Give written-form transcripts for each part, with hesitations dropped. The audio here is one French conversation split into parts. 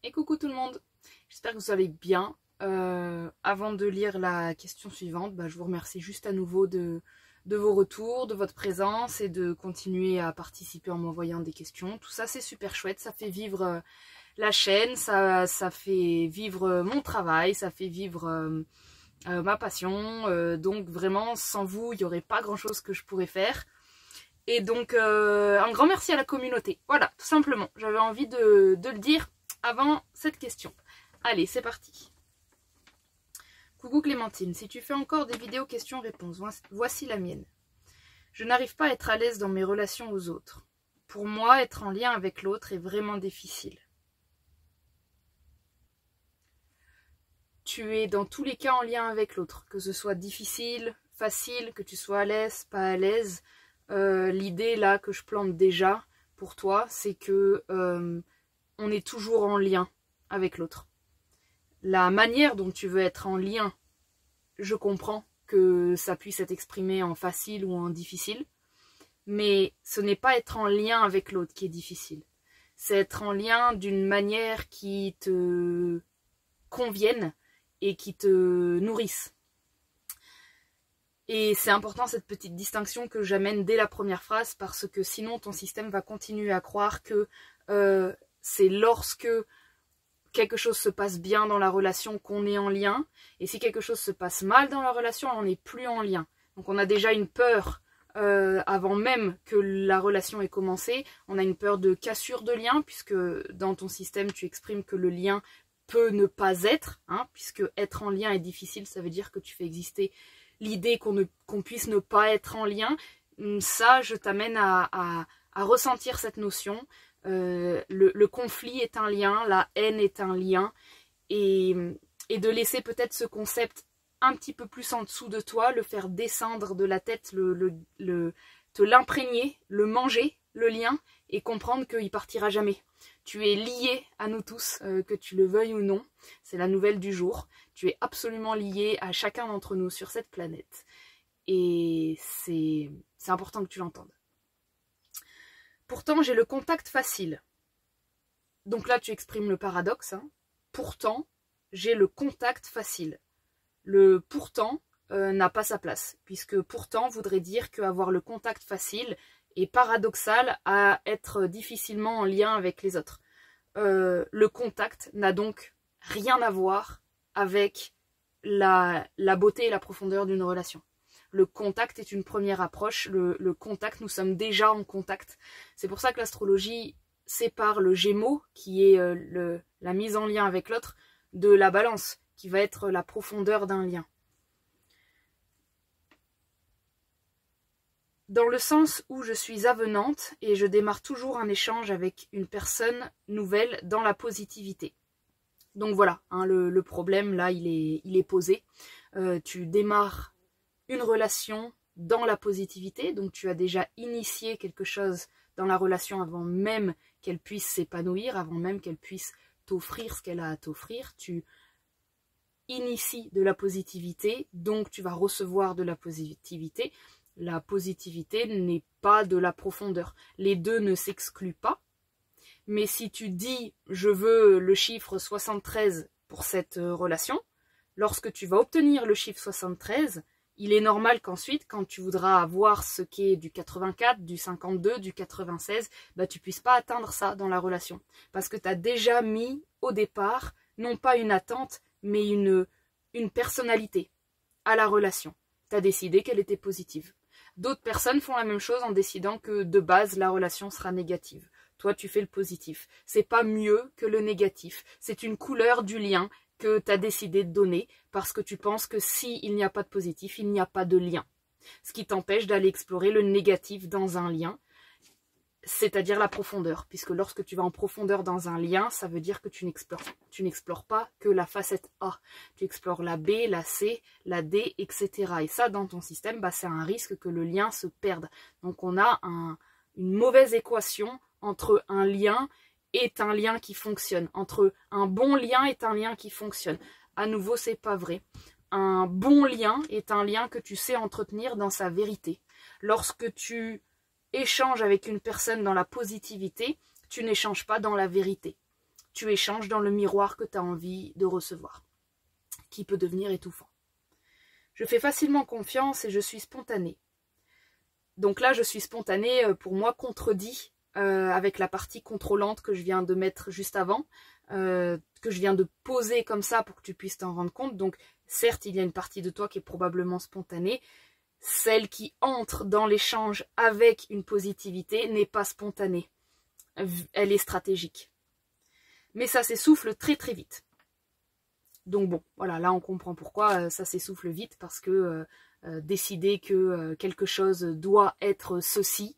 Et coucou tout le monde, j'espère que vous allez bien. Avant de lire la question suivante, je vous remercie juste à nouveau de vos retours, de votre présence et de continuer à participer en m'envoyant des questions. Tout ça c'est super chouette, ça fait vivre la chaîne, ça fait vivre mon travail, ça fait vivre ma passion. Donc vraiment sans vous il n'y aurait pas grand chose que je pourrais faire. Et donc un grand merci à la communauté, voilà tout simplement, j'avais envie de le dire avant cette question. Allez, c'est parti. Coucou Clémentine, si tu fais encore des vidéos questions-réponses, voici la mienne. Je n'arrive pas à être à l'aise dans mes relations aux autres. Pour moi, être en lien avec l'autre est vraiment difficile. Tu es dans tous les cas en lien avec l'autre, que ce soit difficile, facile, que tu sois à l'aise, pas à l'aise. L'idée là que je plante déjà pour toi, c'est que on est toujours en lien avec l'autre. La manière dont tu veux être en lien, je comprends que ça puisse être exprimé en facile ou en difficile, mais ce n'est pas être en lien avec l'autre qui est difficile. C'est être en lien d'une manière qui te convienne et qui te nourrisse. Et c'est important cette petite distinction que j'amène dès la première phrase, parce que sinon ton système va continuer à croire que c'est lorsque quelque chose se passe bien dans la relation qu'on est en lien, et si quelque chose se passe mal dans la relation, on n'est plus en lien. Donc on a déjà une peur avant même que la relation ait commencé, on a une peur de cassure de lien, puisque dans ton système tu exprimes que le lien peut ne pas être, puisque être en lien est difficile, ça veut dire que tu fais exister l'idée qu'on puisse ne pas être en lien. Ça, je t'amène à ressentir cette notion. Le conflit est un lien, la haine est un lien, et de laisser peut-être ce concept un petit peu plus en dessous de toi, le faire descendre de la tête, te l'imprégner, le manger, le lien, et comprendre qu'il partira jamais. Tu es lié à nous tous, que tu le veuilles ou non, c'est la nouvelle du jour. Tu es absolument lié à chacun d'entre nous sur cette planète, et c'est important que tu l'entendes. Pourtant, j'ai le contact facile. Donc là, tu exprimes le paradoxe. Pourtant, j'ai le contact facile. Le pourtant n'a pas sa place, puisque pourtant voudrait dire qu'avoir le contact facile est paradoxal à être difficilement en lien avec les autres. Le contact n'a donc rien à voir avec la beauté et la profondeur d'une relation. Le contact est une première approche, le contact, nous sommes déjà en contact. C'est pour ça que l'astrologie sépare le Gémeaux, qui est la mise en lien avec l'autre, de la Balance, qui va être la profondeur d'un lien. Dans le sens où je suis avenante et je démarre toujours un échange avec une personne nouvelle dans la positivité. Donc voilà, le problème là, il est posé. Tu démarres une relation dans la positivité, donc tu as déjà initié quelque chose dans la relation avant même qu'elle puisse s'épanouir, avant même qu'elle puisse t'offrir ce qu'elle a à t'offrir. Tu inities de la positivité, donc tu vas recevoir de la positivité. La positivité n'est pas de la profondeur. Les deux ne s'excluent pas, mais si tu dis « je veux le chiffre 73 pour cette relation », lorsque tu vas obtenir le chiffre 73, il est normal qu'ensuite, quand tu voudras avoir ce qui est du 84, du 52, du 96, tu puisses pas atteindre ça dans la relation. Parce que tu as déjà mis au départ, non pas une attente, mais une personnalité à la relation. Tu as décidé qu'elle était positive. D'autres personnes font la même chose en décidant que de base, la relation sera négative. Toi, tu fais le positif. C'est pas mieux que le négatif. C'est une couleur du lien que tu as décidé de donner parce que tu penses que s'il n'y a pas de positif, il n'y a pas de lien. Ce qui t'empêche d'aller explorer le négatif dans un lien, c'est-à-dire la profondeur. Puisque lorsque tu vas en profondeur dans un lien, ça veut dire que tu n'explores pas que la facette A. Tu explores la B, la C, la D, etc. Et ça, dans ton système, c'est un risque que le lien se perde. Donc on a une mauvaise équation entre un lien est un lien qui fonctionne. Entre un bon lien est un lien qui fonctionne. À nouveau, c'est pas vrai. Un bon lien est un lien que tu sais entretenir dans sa vérité. Lorsque tu échanges avec une personne dans la positivité, tu n'échanges pas dans la vérité. tu échanges dans le miroir que tu as envie de recevoir, qui peut devenir étouffant. Je fais facilement confiance et je suis spontanée. Donc là, je suis spontanée, pour moi, contredit avec la partie contrôlante que je viens de mettre juste avant, que je viens de poser comme ça pour que tu puisses t'en rendre compte. Donc certes, il y a une partie de toi qui est probablement spontanée. Celle qui entre dans l'échange avec une positivité n'est pas spontanée. Elle est stratégique. Mais ça s'essouffle très très vite. Donc bon, voilà, là on comprend pourquoi ça s'essouffle vite, parce que décider que quelque chose doit être ceci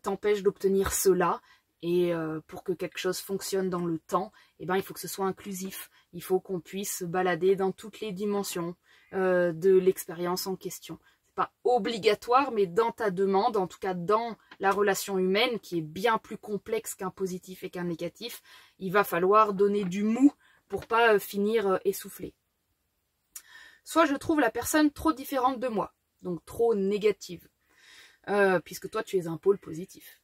t'empêche d'obtenir cela. Et pour que quelque chose fonctionne dans le temps, eh ben, il faut que ce soit inclusif. Il faut qu'on puisse se balader dans toutes les dimensions de l'expérience en question. C'est pas obligatoire, mais dans ta demande, en tout cas dans la relation humaine, qui est bien plus complexe qu'un positif et qu'un négatif, il va falloir donner du mou pour pas finir essoufflé. Soit je trouve la personne trop différente de moi, donc trop négative, puisque toi tu es un pôle positif.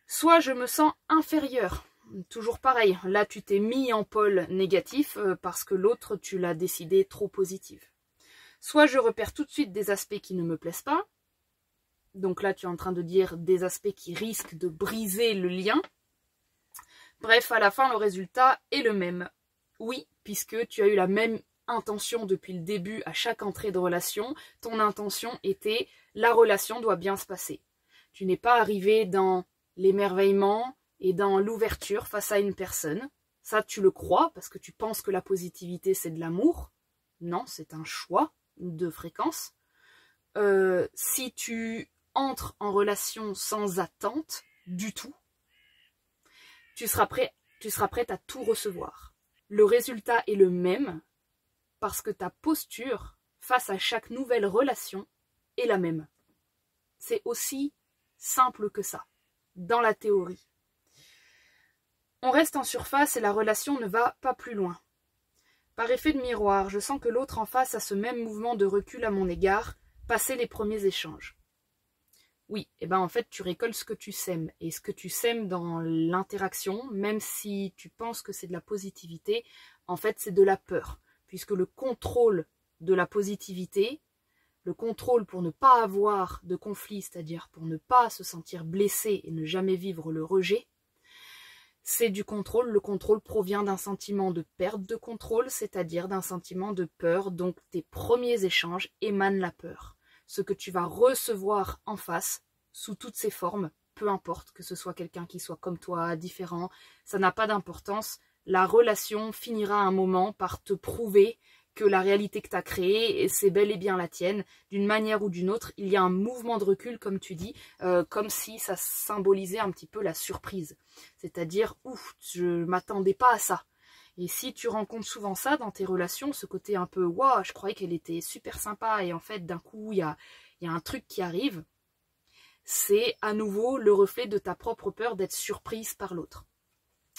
Soit je me sens inférieure, toujours pareil, là tu t'es mis en pôle négatif parce que l'autre tu l'as décidé trop positive. Soit je repère tout de suite des aspects qui ne me plaisent pas, donc là tu es en train de dire des aspects qui risquent de briser le lien. Bref, à la fin le résultat est le même. Oui, puisque tu as eu la même intention depuis le début à chaque entrée de relation, ton intention était la relation doit bien se passer. Tu n'es pas arrivé dans l'émerveillement et dans l'ouverture face à une personne. Ça, tu le crois parce que tu penses que la positivité, c'est de l'amour. Non, c'est un choix de fréquence. Si tu entres en relation sans attente du tout, tu seras prête à tout recevoir. Le résultat est le même parce que ta posture face à chaque nouvelle relation est la même. C'est aussi simple que ça. Dans la théorie. On reste en surface et la relation ne va pas plus loin. Par effet de miroir, je sens que l'autre en face a ce même mouvement de recul à mon égard, passé les premiers échanges. Oui, et ben en fait tu récoltes ce que tu sèmes. Et ce que tu sèmes dans l'interaction, même si tu penses que c'est de la positivité, en fait c'est de la peur. Puisque le contrôle de la positivité, le contrôle pour ne pas avoir de conflit, c'est-à-dire pour ne pas se sentir blessé et ne jamais vivre le rejet, c'est du contrôle. Le contrôle provient d'un sentiment de perte de contrôle, c'est-à-dire d'un sentiment de peur. Donc tes premiers échanges émanent la peur. Ce que tu vas recevoir en face, sous toutes ses formes, peu importe que ce soit quelqu'un qui soit comme toi, différent, ça n'a pas d'importance. La relation finira à un moment par te prouver que la réalité que tu as créée, c'est bel et bien la tienne, d'une manière ou d'une autre. Il y a un mouvement de recul, comme tu dis, comme si ça symbolisait un petit peu la surprise. C'est-à-dire, ouf, je m'attendais pas à ça. Et si tu rencontres souvent ça dans tes relations, ce côté un peu, waouh, je croyais qu'elle était super sympa, et en fait, d'un coup, il y a un truc qui arrive, c'est à nouveau le reflet de ta propre peur d'être surprise par l'autre.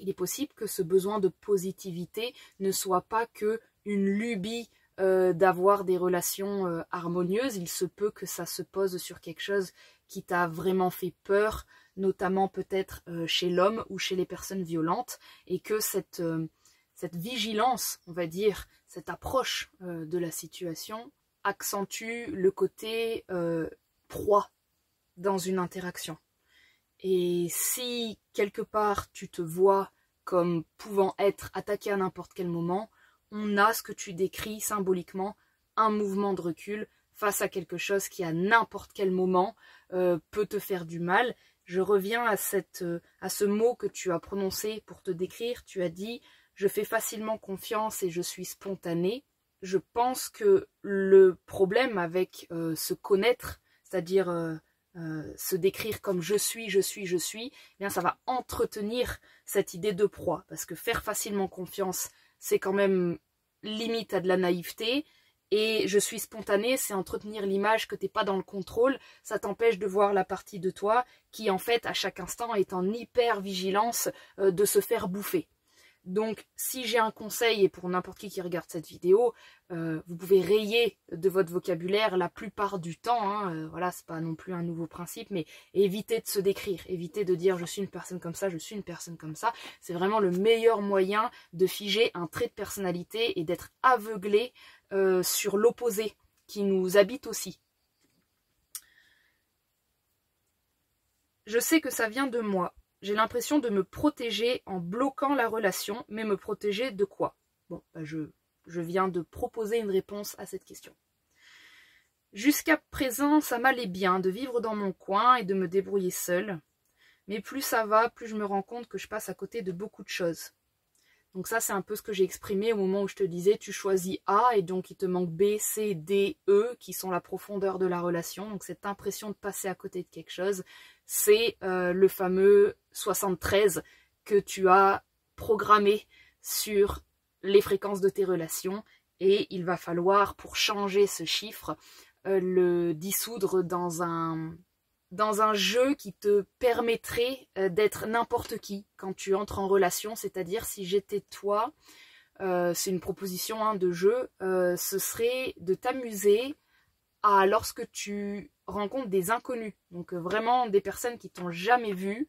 Il est possible que ce besoin de positivité ne soit pas que une lubie d'avoir des relations harmonieuses. Il se peut que ça se pose sur quelque chose qui t'a vraiment fait peur, notamment peut-être chez l'homme ou chez les personnes violentes, et que cette vigilance, on va dire, cette approche de la situation accentue le côté proie dans une interaction. Et si quelque part tu te vois comme pouvant être attaqué à n'importe quel moment, on a ce que tu décris symboliquement, un mouvement de recul face à quelque chose qui à n'importe quel moment peut te faire du mal. Je reviens à ce mot que tu as prononcé pour te décrire. Tu as dit « je fais facilement confiance et je suis spontanée ». Je pense que le problème avec se connaître, c'est-à-dire se décrire comme je suis, eh bien ça va entretenir cette idée de proie. Parce que faire facilement confiance, c'est quand même limite à de la naïveté. Et je suis spontanée, c'est entretenir l'image que tu n'es pas dans le contrôle. Ça t'empêche de voir la partie de toi qui, en fait, à chaque instant, est en hyper vigilance de se faire bouffer. Donc, si j'ai un conseil, et pour n'importe qui regarde cette vidéo, vous pouvez rayer de votre vocabulaire la plupart du temps, hein, voilà, c'est pas non plus un nouveau principe, mais évitez de se décrire, évitez de dire je suis une personne comme ça, je suis une personne comme ça. C'est vraiment le meilleur moyen de figer un trait de personnalité et d'être aveuglé sur l'opposé qui nous habite aussi. Je sais que ça vient de moi. J'ai l'impression de me protéger en bloquant la relation, mais me protéger de quoi? Bon, bah je viens de proposer une réponse à cette question. Jusqu'à présent, ça m'allait bien de vivre dans mon coin et de me débrouiller seule. Mais plus ça va, plus je me rends compte que je passe à côté de beaucoup de choses. Donc ça, c'est un peu ce que j'ai exprimé au moment où je te disais, tu choisis A et donc il te manque B, C, D, E, qui sont la profondeur de la relation. Donc cette impression de passer à côté de quelque chose, c'est le fameux 73 que tu as programmé sur les fréquences de tes relations. Et il va falloir, pour changer ce chiffre, le dissoudre dans un jeu qui te permettrait d'être n'importe qui quand tu entres en relation. C'est-à-dire, si j'étais toi, c'est une proposition hein, de jeu, ce serait de t'amuser à lorsque tu rencontres des inconnus. Donc vraiment des personnes qui t'ont jamais vu.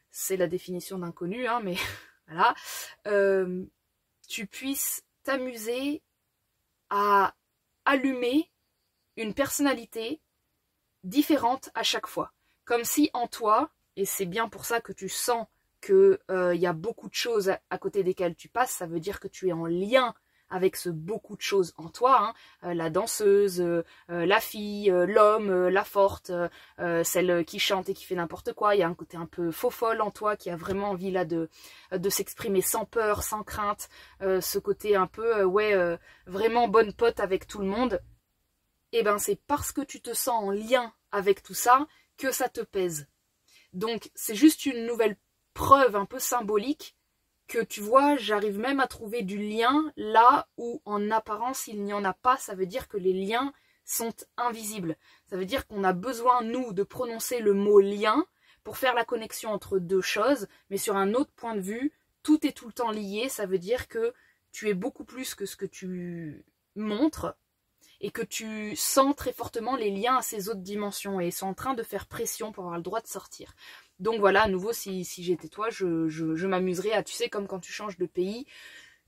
C'est la définition d'inconnu, hein, mais voilà. Tu puisses t'amuser à allumer une personnalité différente à chaque fois. Comme si en toi, et c'est bien pour ça que tu sens qu'il y a beaucoup de choses à côté desquelles tu passes, ça veut dire que tu es en lien avec ce beaucoup de choses en toi, hein, la danseuse, la fille, l'homme, la forte, celle qui chante et qui fait n'importe quoi, il y a un côté un peu faux-folle en toi qui a vraiment envie là de s'exprimer sans peur, sans crainte, ce côté un peu, vraiment bonne pote avec tout le monde. Et ben c'est parce que tu te sens en lien avec tout ça que ça te pèse. Donc c'est juste une nouvelle preuve un peu symbolique que tu vois, j'arrive même à trouver du lien là où en apparence il n'y en a pas. Ça veut dire que les liens sont invisibles. Ça veut dire qu'on a besoin, nous, de prononcer le mot lien pour faire la connexion entre deux choses, mais sur un autre point de vue, tout est tout le temps lié. Ça veut dire que tu es beaucoup plus que ce que tu montres et que tu sens très fortement les liens à ces autres dimensions et ils sont en train de faire pression pour avoir le droit de sortir. Donc voilà, à nouveau, si j'étais toi, je m'amuserais à, tu sais, comme quand tu changes de pays,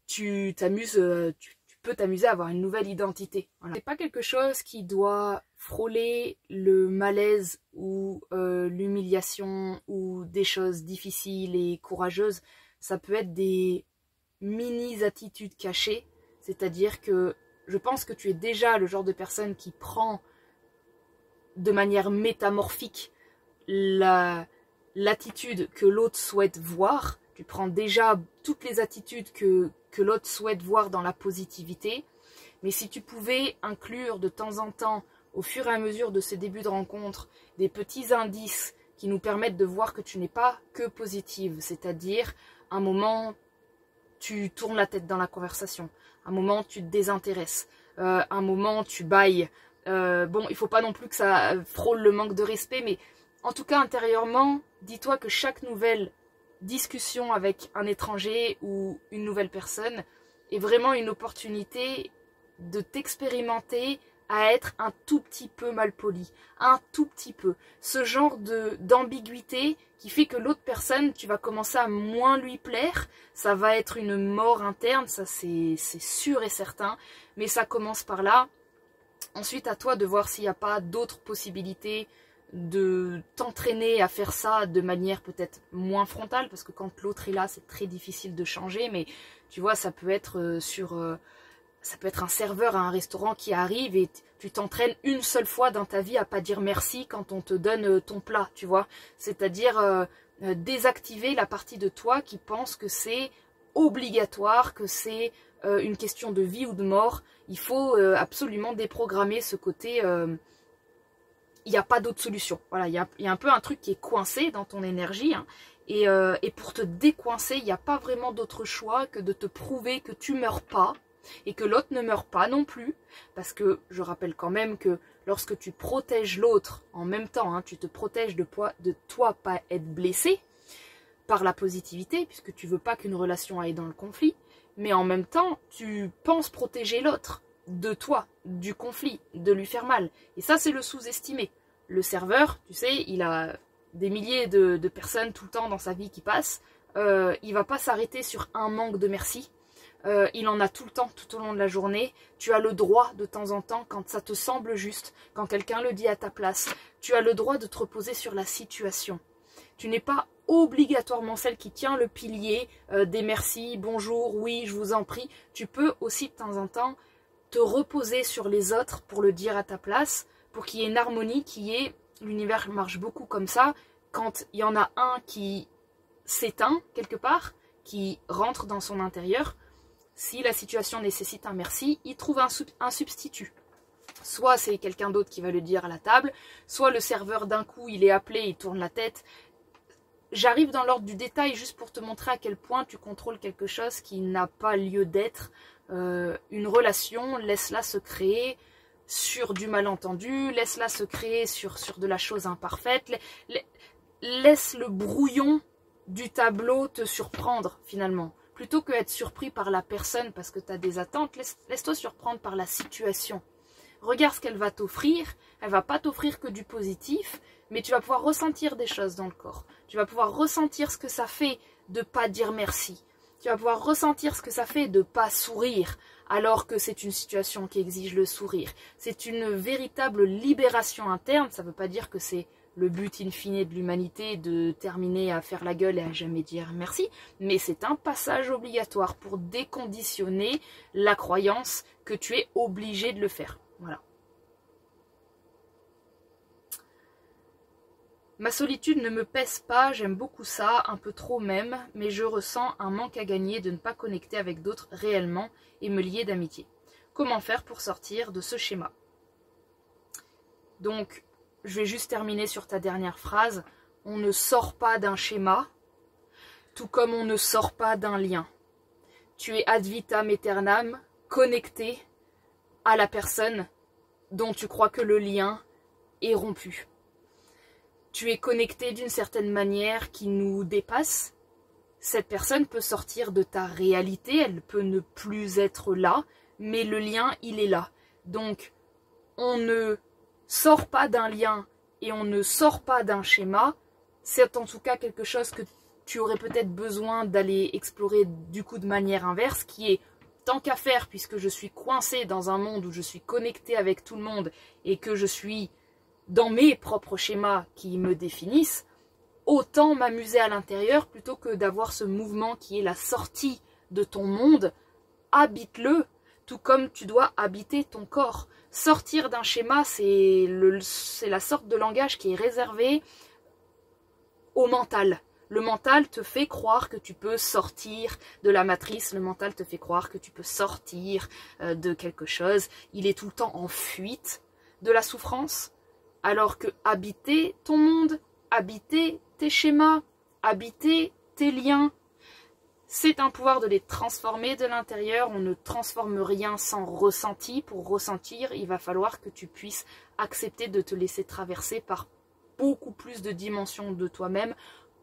tu peux t'amuser à avoir une nouvelle identité. Voilà. C'est pas quelque chose qui doit frôler le malaise ou l'humiliation ou des choses difficiles et courageuses. Ça peut être des mini-attitudes cachées, c'est-à-dire que je pense que tu es déjà le genre de personne qui prend de manière métamorphique l'attitude que l'autre souhaite voir. Tu prends déjà toutes les attitudes que l'autre souhaite voir dans la positivité. Mais si tu pouvais inclure de temps en temps, au fur et à mesure de ces débuts de rencontre, des petits indices qui nous permettent de voir que tu n'es pas que positive. C'est-à-dire, un moment, tu tournes la tête dans la conversation. Un moment, tu te désintéresses. Un moment, tu bailles. Bon, il ne faut pas non plus que ça frôle le manque de respect, mais en tout cas, intérieurement, dis-toi que chaque nouvelle discussion avec un étranger ou une nouvelle personne est vraiment une opportunité de t'expérimenter à être un tout petit peu malpoli, un tout petit peu. Ce genre d'ambiguïté qui fait que l'autre personne, tu vas commencer à moins lui plaire, ça va être une mort interne, ça c'est sûr et certain, mais ça commence par là. Ensuite, à toi de voir s'il n'y a pas d'autres possibilités de t'entraîner à faire ça de manière peut-être moins frontale, parce que quand l'autre est là, c'est très difficile de changer, mais tu vois, ça peut être ça peut être un serveur à un restaurant qui arrive et tu t'entraînes une seule fois dans ta vie à pas dire merci quand on te donne ton plat, tu vois. C'est-à-dire désactiver la partie de toi qui pense que c'est obligatoire, que c'est une question de vie ou de mort. Il faut absolument déprogrammer ce côté... il n'y a pas d'autre solution. Voilà, il y a un peu un truc qui est coincé dans ton énergie. Hein, et pour te décoincer, il n'y a pas vraiment d'autre choix que de te prouver que tu ne meurs pas et que l'autre ne meurt pas non plus. Parce que je rappelle quand même que lorsque tu protèges l'autre en même temps, hein, tu te protèges de toi pas être blessé. par la positivité, puisque tu veux pas qu'une relation aille dans le conflit, mais en même temps, tu penses protéger l'autre de toi, du conflit, de lui faire mal. Et ça, c'est le sous-estimé. Le serveur, tu sais, il a des milliers de personnes tout le temps dans sa vie qui passent. Il va pas s'arrêter sur un manque de merci. Il en a tout le temps, tout au long de la journée. Tu as le droit de temps en temps, quand ça te semble juste, quand quelqu'un le dit à ta place, tu as le droit de te reposer sur la situation. Tu n'es pas obligatoirement celle qui tient le pilier des merci, bonjour, oui, je vous en prie. Tu peux aussi de temps en temps te reposer sur les autres pour le dire à ta place, pour qu'il y ait une harmonie, l'univers marche beaucoup comme ça, quand il y en a un qui s'éteint quelque part, qui rentre dans son intérieur, si la situation nécessite un merci, il trouve un substitut. Soit c'est quelqu'un d'autre qui va le dire à la table, soit le serveur d'un coup il est appelé, il tourne la tête. J'arrive dans l'ordre du détail juste pour te montrer à quel point tu contrôles quelque chose qui n'a pas lieu d'être. Une relation, laisse-la se créer sur du malentendu, laisse-la se créer sur de la chose imparfaite, laisse le brouillon du tableau te surprendre finalement. Plutôt que être surpris par la personne parce que tu as des attentes, laisse-toi surprendre par la situation. Regarde ce qu'elle va t'offrir, elle va pas t'offrir que du positif, mais tu vas pouvoir ressentir des choses dans le corps. Tu vas pouvoir ressentir ce que ça fait de pas dire merci. Tu vas pouvoir ressentir ce que ça fait de pas sourire, alors que c'est une situation qui exige le sourire. C'est une véritable libération interne, ça veut pas dire que c'est le but in fine de l'humanité de terminer à faire la gueule et à jamais dire merci, mais c'est un passage obligatoire pour déconditionner la croyance que tu es obligé de le faire. Voilà. Ma solitude ne me pèse pas, j'aime beaucoup ça, un peu trop même, mais je ressens un manque à gagner de ne pas connecter avec d'autres réellement et me lier d'amitié. Comment faire pour sortir de ce schéma? Donc, je vais juste terminer sur ta dernière phrase. On ne sort pas d'un schéma, tout comme on ne sort pas d'un lien. Tu es ad vitam aeternam connecté à la personne dont tu crois que le lien est rompu. Tu es connecté d'une certaine manière qui nous dépasse. Cette personne peut sortir de ta réalité, elle peut ne plus être là, mais le lien, il est là. Donc, on ne sort pas d'un lien et on ne sort pas d'un schéma. C'est en tout cas quelque chose que tu aurais peut-être besoin d'aller explorer du coup de manière inverse, qui est tant qu'à faire, puisque je suis coincée dans un monde où je suis connectée avec tout le monde et que je suis dans mes propres schémas qui me définissent, autant m'amuser à l'intérieur plutôt que d'avoir ce mouvement qui est la sortie de ton monde. Habite-le, tout comme tu dois habiter ton corps. Sortir d'un schéma, c'est la sorte de langage qui est réservé au mental. Le mental te fait croire que tu peux sortir de la matrice, le mental te fait croire que tu peux sortir de quelque chose. Il est tout le temps en fuite de la souffrance. Alors que habiter ton monde, habiter tes schémas, habiter tes liens, c'est un pouvoir de les transformer de l'intérieur. On ne transforme rien sans ressenti. Pour ressentir, il va falloir que tu puisses accepter de te laisser traverser par beaucoup plus de dimensions de toi-même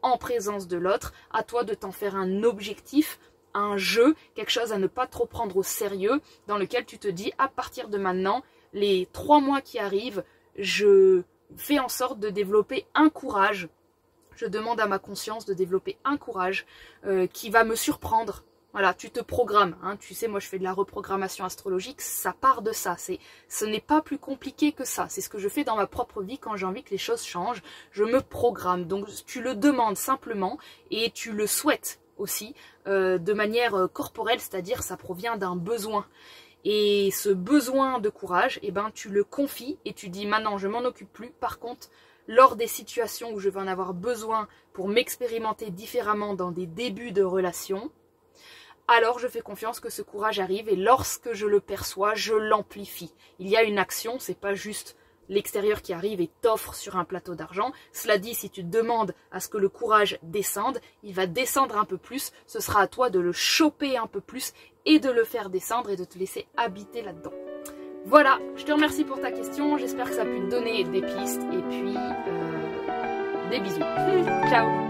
en présence de l'autre. À toi de t'en faire un objectif, un jeu, quelque chose à ne pas trop prendre au sérieux, dans lequel tu te dis à partir de maintenant, les 3 mois qui arrivent, je fais en sorte de développer un courage. Je demande à ma conscience de développer un courage qui va me surprendre. Voilà, tu te programmes. Hein. Tu sais, moi je fais de la reprogrammation astrologique, ça part de ça. Ce n'est pas plus compliqué que ça. C'est ce que je fais dans ma propre vie quand j'ai envie que les choses changent. Je me programme. Donc tu le demandes simplement et tu le souhaites aussi de manière corporelle, c'est-à-dire ça provient d'un besoin. Et ce besoin de courage, eh ben, tu le confies et tu dis maintenant je m'en occupe plus. Par contre, lors des situations où je vais en avoir besoin pour m'expérimenter différemment dans des débuts de relation, alors je fais confiance que ce courage arrive et lorsque je le perçois, je l'amplifie. Il y a une action, c'est pas juste l'extérieur qui arrive et t'offre sur un plateau d'argent. Cela dit, si tu demandes à ce que le courage descende, il va descendre un peu plus. Ce sera à toi de le choper un peu plus et de le faire descendre et de te laisser habiter là-dedans. Voilà, je te remercie pour ta question. J'espère que ça a pu te donner des pistes et puis des bisous. Ciao.